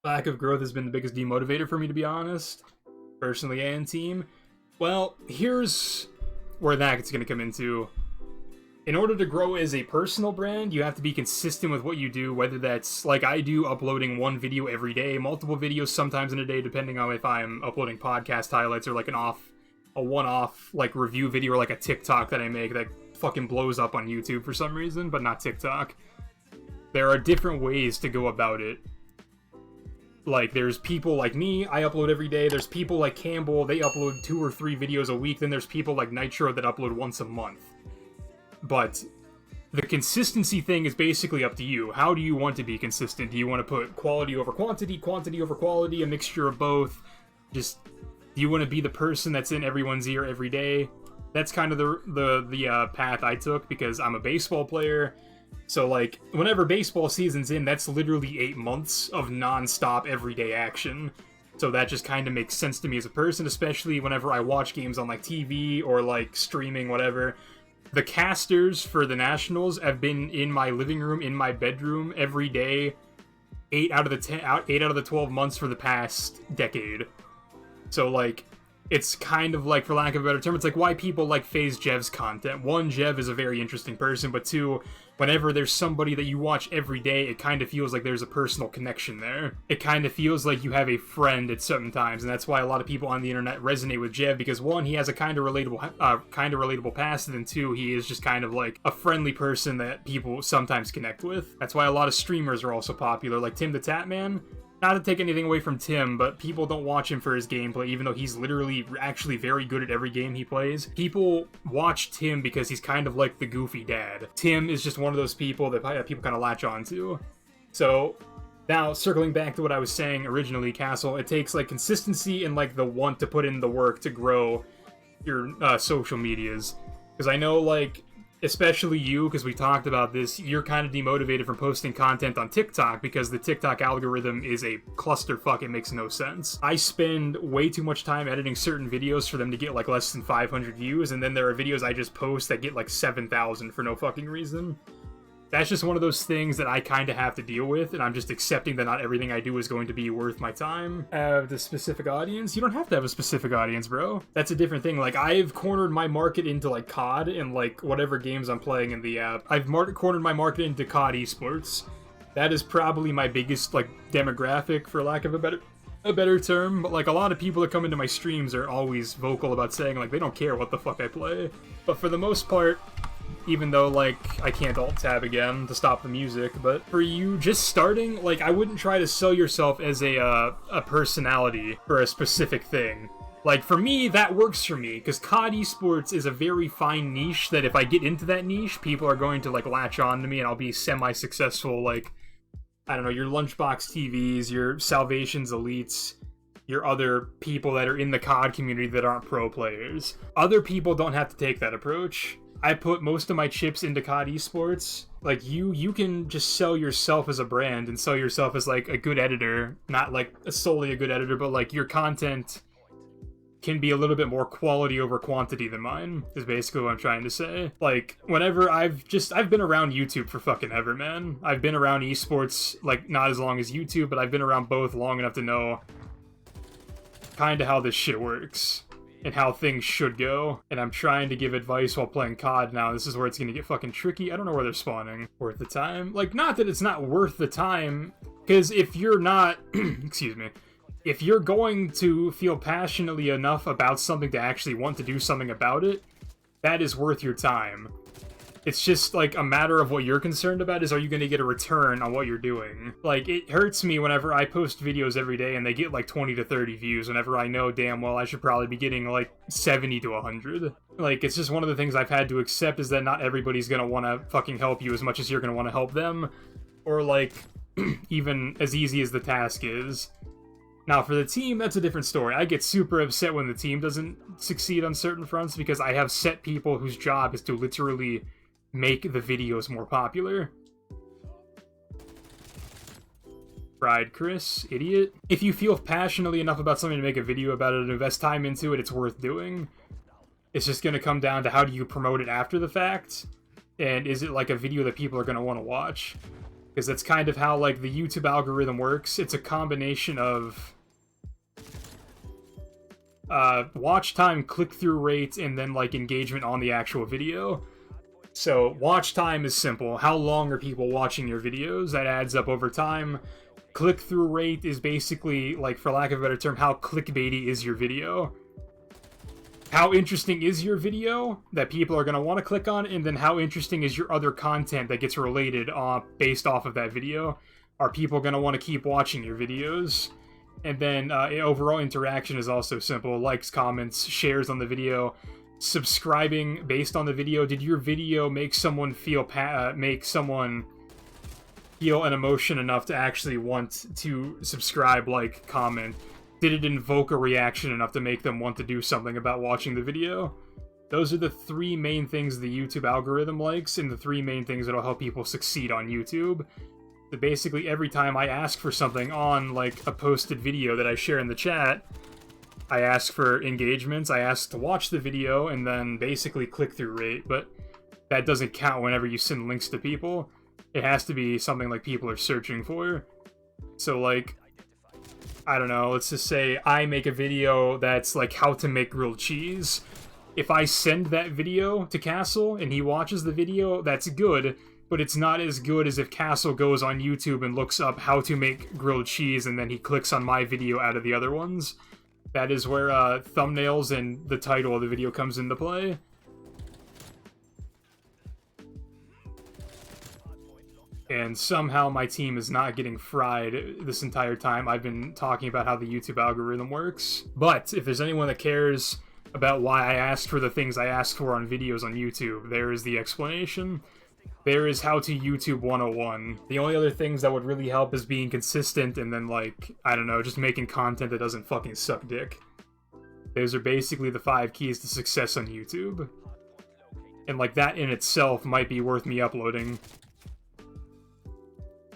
Lack of growth has been the biggest demotivator for me, to be honest, personally and team. Well, here's where that's going to come into. In order to grow as a personal brand, you have to be consistent with what you do, whether that's, like I do, uploading one video every day, multiple videos sometimes in a day, depending on if I'm uploading podcast highlights or like a one-off like review video or like a TikTok that I make that fucking blows up on YouTube for some reason, but not TikTok. There are different ways to go about it. Like, there's people like me, I upload every day. There's people like Campbell, they upload 2 or 3 videos a week. Then there's people like Nitro that upload once a month. But the consistency thing is basically up to you. How do you want to be consistent? Do you want to put quality over quantity, quantity over quality, a mixture of both? Just, do you want to be the person that's in everyone's ear every day? That's kind of the path I took, because I'm a baseball player. So, like, whenever baseball season's in, that's literally 8 months of non-stop everyday action. So that just kind of makes sense to me as a person, especially whenever I watch games on, like, TV or, like, streaming, whatever. The casters for the Nationals have been in my living room, in my bedroom, every day, 8 out of the 12 months for the past decade. So, like, it's kind of like, for lack of a better term, it's like why people like FaZe Jev's content. 1, Jev is a very interesting person, but 2, whenever there's somebody that you watch every day, it kind of feels like there's a personal connection there. It kind of feels like you have a friend at certain times, and that's why a lot of people on the internet resonate with Jev, because 1, he has a kind of relatable past, and then 2, he is just kind of like a friendly person that people sometimes connect with. That's why a lot of streamers are also popular, like Tim the Tatman. Not to take anything away from Tim, but people don't watch him for his gameplay, even though he's literally actually very good at every game he plays. People watch Tim because he's kind of like the goofy dad. Tim is just one of those people that people kind of latch on to. So, now, circling back to what I was saying originally, Castle, it takes, like, consistency and, like, the want to put in the work to grow your social medias. Because I know, like, especially you, because we talked about this, you're kind of demotivated from posting content on TikTok because the TikTok algorithm is a clusterfuck. It makes no sense. I spend way too much time editing certain videos for them to get like less than 500 views, and then there are videos I just post that get like 7,000 for no fucking reason. That's just one of those things that I kind of have to deal with, and I'm just accepting that not everything I do is going to be worth my time. Have the specific audience? You don't have to have a specific audience, bro. That's a different thing. Like, I've cornered my market into, like, COD and, like, whatever games I'm playing in the app. I've cornered my market into COD esports. That is probably my biggest, like, demographic, for lack of a better term. But, like, a lot of people that come into my streams are always vocal about saying, like, they don't care what the fuck I play. But for the most part, even though, like, I can't alt-tab again to stop the music, but for you just starting, like, I wouldn't try to sell yourself as a personality for a specific thing. Like, for me, that works for me, because COD esports is a very fine niche that if I get into that niche, people are going to, like, latch on to me and I'll be semi-successful, like, I don't know, your Lunchbox TVs, your Salvation's Elites, your other people that are in the COD community that aren't pro players. Other people don't have to take that approach. I put most of my chips into COD esports. Like, you can just sell yourself as a brand and sell yourself as, like, a good editor. Not, like, solely a good editor, but, like, your content can be a little bit more quality over quantity than mine, is basically what I'm trying to say. Like, whenever I've been around YouTube for fucking ever, man. I've been around esports, like, not as long as YouTube, but I've been around both long enough to know kind of how this shit works and how things should go, and I'm trying to give advice while playing COD now. This is where it's gonna get fucking tricky. I don't know where they're spawning. Worth the time? Like, not that it's not worth the time, because if you're not, excuse me, if you're going to feel passionately enough about something to actually want to do something about it, that is worth your time. It's just, like, a matter of what you're concerned about is, are you going to get a return on what you're doing? Like, it hurts me whenever I post videos every day and they get, like, 20 to 30 views, whenever I know damn well I should probably be getting, like, 70 to 100. Like, it's just one of the things I've had to accept is that not everybody's going to want to fucking help you as much as you're going to want to help them. Or, like, even as easy as the task is. Now, for the team, that's a different story. I get super upset when the team doesn't succeed on certain fronts because I have set people whose job is to literally make the videos more popular. Fried Chris, idiot. If you feel passionately enough about something to make a video about it and invest time into it, it's worth doing. It's just going to come down to how do you promote it after the fact, and is it like a video that people are going to want to watch. Because that's kind of how, like, the YouTube algorithm works. It's a combination of watch time, click-through rate, and then, like, engagement on the actual video. So, watch time is simple. How long are people watching your videos? That adds up over time. Click-through rate is basically, like, for lack of a better term, how clickbaity is your video. How interesting is your video that people are going to want to click on, and then how interesting is your other content that gets related based off of that video? Are people going to want to keep watching your videos? And then overall interaction is also simple. Likes, comments, shares on the video, subscribing based on the video. Did your video make someone feel an emotion enough to actually want to subscribe, like, comment? Did it invoke a reaction enough to make them want to do something about watching the video? Those are the three main things the YouTube algorithm likes, and the three main things that'll help people succeed on YouTube. So basically, every time I ask for something on, like, a posted video that I share in the chat, I ask for engagements, I ask to watch the video, and then basically click-through rate, but that doesn't count whenever you send links to people. It has to be something, like, people are searching for. So, like, I don't know, let's just say I make a video that's, like, how to make grilled cheese. If I send that video to Castle, and he watches the video, that's good, but it's not as good as if Castle goes on YouTube and looks up how to make grilled cheese, and then he clicks on my video out of the other ones. That is where thumbnails and the title of the video comes into play. And somehow my team is not getting fried this entire time. I've been talking about how the YouTube algorithm works. But if there's anyone that cares about why I asked for the things I asked for on videos on YouTube, there is the explanation. There is how to YouTube 101. The only other things that would really help is being consistent and then, like, I don't know, just making content that doesn't fucking suck dick. Those are basically the 5 keys to success on YouTube. And, like, that in itself might be worth me uploading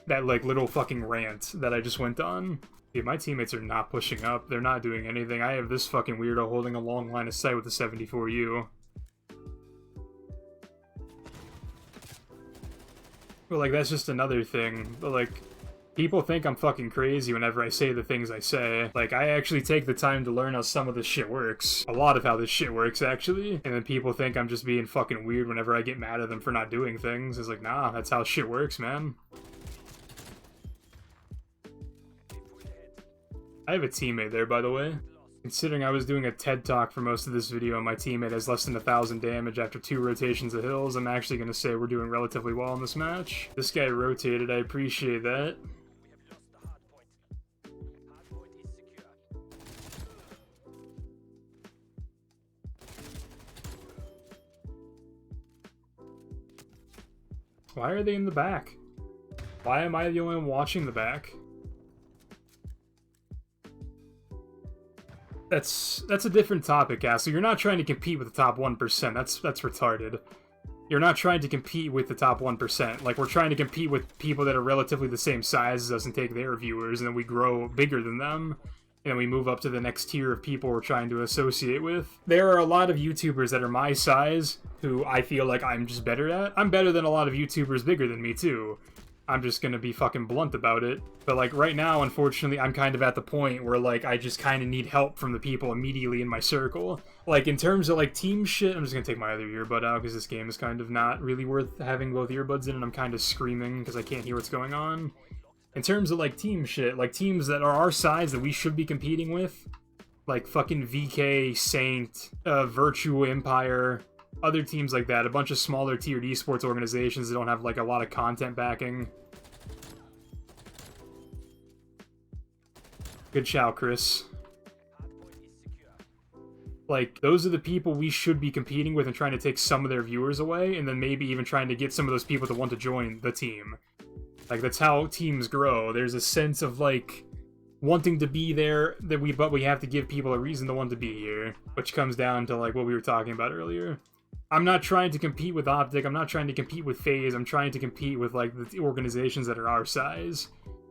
that, like, little fucking rant that I just went on. Dude, my teammates are not pushing up. They're not doing anything. I have this fucking weirdo holding a long line of sight with a 74U. But, like, that's just another thing. But, like, people think I'm fucking crazy whenever I say the things I say. Like, I actually take the time to learn how some of this shit works. A lot of how this shit works, actually. And then people think I'm just being fucking weird whenever I get mad at them for not doing things. It's like, nah, that's how shit works, man. I have a teammate there, by the way. Considering I was doing a TED Talk for most of this video and my teammate has less than 1,000 damage after 2 rotations of hills, I'm actually going to say we're doing relatively well in this match. This guy rotated, I appreciate that. Why are they in the back? Why am I the only one watching the back? That's a different topic, Castle. You're not trying to compete with the top 1%. That's retarded. You're not trying to compete with the top 1%. Like, we're trying to compete with people that are relatively the same size as us and take their viewers, and then we grow bigger than them, and then we move up to the next tier of people we're trying to associate with. There are a lot of YouTubers that are my size who I feel like I'm just better at. I'm better than a lot of YouTubers bigger than me, too. I'm just gonna be fucking blunt about it. But, like, right now, unfortunately, I'm kind of at the point where, like, I just kind of need help from the people immediately in my circle. Like, in terms of, like, team shit, I'm just gonna take my other earbud out, because this game is kind of not really worth having both earbuds in, and I'm kind of screaming because I can't hear what's going on. In terms of, like, team shit, like, teams that are our size that we should be competing with, like, fucking VK, Saint, Virtue Empire, other teams like that, a bunch of smaller tiered esports organizations that don't have, like, a lot of content backing. Good chow, Chris. Like, those are the people we should be competing with and trying to take some of their viewers away, and then maybe even trying to get some of those people to want to join the team. Like, that's how teams grow. There's a sense of, like, wanting to be there, but we have to give people a reason to want to be here, which comes down to, like, what we were talking about earlier. I'm not trying to compete with Optic, I'm not trying to compete with FaZe, I'm trying to compete with, like, the organizations that are our size.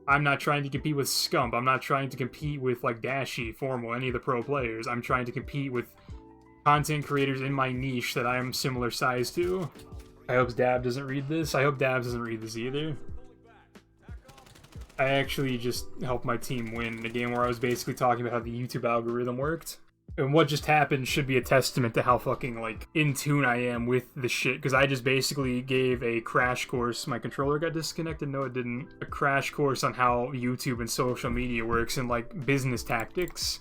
I'm not trying to compete with Scump, I'm not trying to compete with, like, Dashy, Formal, any of the pro players. I'm trying to compete with content creators in my niche that I am similar size to. I hope Dab doesn't read this. I hope Dab doesn't read this either. I actually just helped my team win in a game where I was basically talking about how the YouTube algorithm worked. And what just happened should be a testament to how fucking, like, in tune I am with the shit. Because I just basically gave a crash course. My controller got disconnected? No, it didn't. A crash course on how YouTube and social media works and, like, business tactics.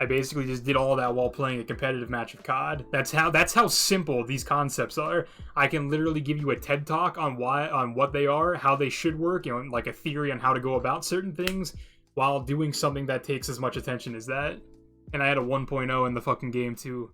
I basically just did all that while playing a competitive match of COD. That's how simple these concepts are. I can literally give you a TED talk on what they are, how they should work, you know, like a theory on how to go about certain things, while doing something that takes as much attention as that. And I had a 1.0 in the fucking game too.